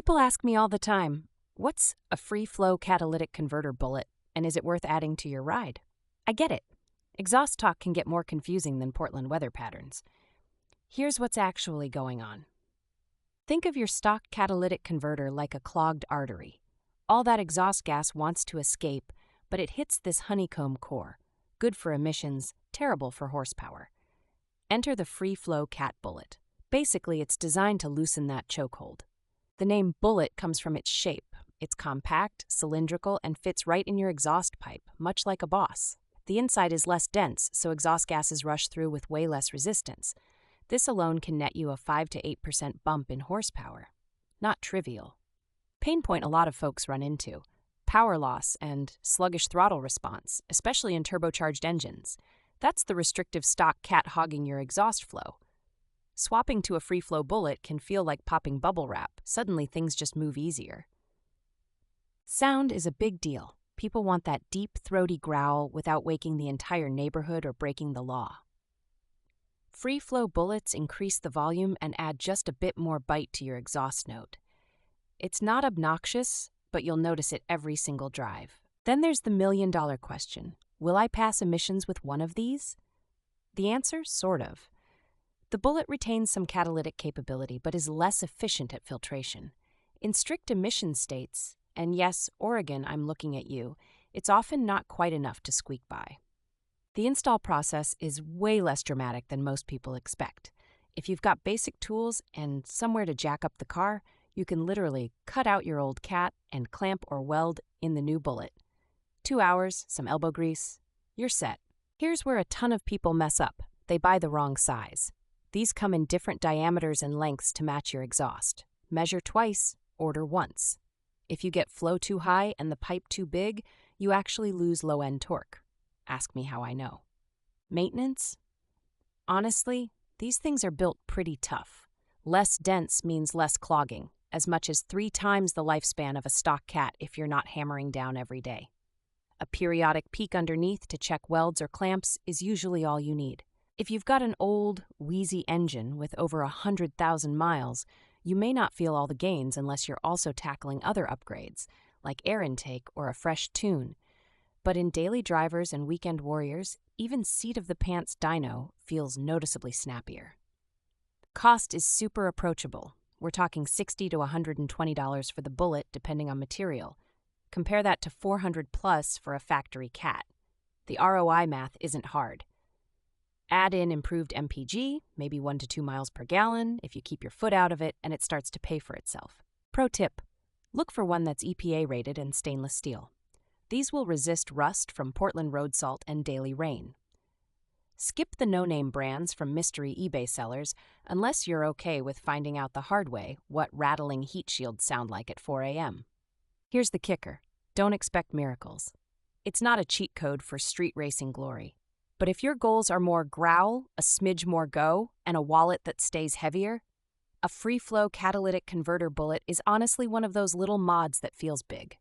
People ask me all the time, what's a free-flow catalytic converter bullet, and is it worth adding to your ride? I get it. Exhaust talk can get more confusing than Portland weather patterns. Here's what's actually going on. Think of your stock catalytic converter like a clogged artery. All that exhaust gas wants to escape, but it hits this honeycomb core. Good for emissions, terrible for horsepower. Enter the free-flow cat bullet. Basically, it's designed to loosen that chokehold. The name bullet comes from its shape. It's compact, cylindrical, and fits right in your exhaust pipe, much like a boss. The inside is less dense, so exhaust gases rush through with way less resistance. This alone can net you a 5 to 8% bump in horsepower. Not trivial. Pain point a lot of folks run into: power loss and sluggish throttle response, especially in turbocharged engines. That's the restrictive stock cat hogging your exhaust flow. Swapping to a free-flow bullet can feel like popping bubble wrap. Suddenly things just move easier. Sound is a big deal. People want that deep, throaty growl without waking the entire neighborhood or breaking the law. Free-flow bullets increase the volume and add just a bit more bite to your exhaust note. It's not obnoxious, but you'll notice it every single drive. Then there's the million-dollar question. Will I pass emissions with one of these? The answer, sort of. The bullet retains some catalytic capability, but is less efficient at filtration. In strict emission states, and yes, Oregon, I'm looking at you, it's often not quite enough to squeak by. The install process is way less dramatic than most people expect. If you've got basic tools and somewhere to jack up the car, you can literally cut out your old cat and clamp or weld in the new bullet. 2 hours, some elbow grease, you're set. Here's where a ton of people mess up. They buy the wrong size. These come in different diameters and lengths to match your exhaust. Measure twice, order once. If you get flow too high and the pipe too big, you actually lose low-end torque. Ask me how I know. Maintenance? Honestly, these things are built pretty tough. Less dense means less clogging, as much as 3 times the lifespan of a stock cat if you're not hammering down every day. A periodic peek underneath to check welds or clamps is usually all you need. If you've got an old, wheezy engine with over 100,000 miles, you may not feel all the gains unless you're also tackling other upgrades, like air intake or a fresh tune. But in daily drivers and weekend warriors, even seat-of-the-pants dyno feels noticeably snappier. Cost is super approachable. We're talking $60 to $120 for the bullet, depending on material. Compare that to $400 plus for a factory cat. The ROI math isn't hard. Add in improved MPG, maybe 1 to 2 miles per gallon, if you keep your foot out of it, and it starts to pay for itself. Pro tip: look for one that's EPA-rated and stainless steel. These will resist rust from Portland road salt and daily rain. Skip the no-name brands from mystery eBay sellers unless you're okay with finding out the hard way what rattling heat shields sound like at 4 a.m. Here's the kicker: don't expect miracles. It's not a cheat code for street racing glory. But if your goals are more growl, a smidge more go, and a wallet that stays heavier, a free-flow catalytic converter bullet is honestly one of those little mods that feels big.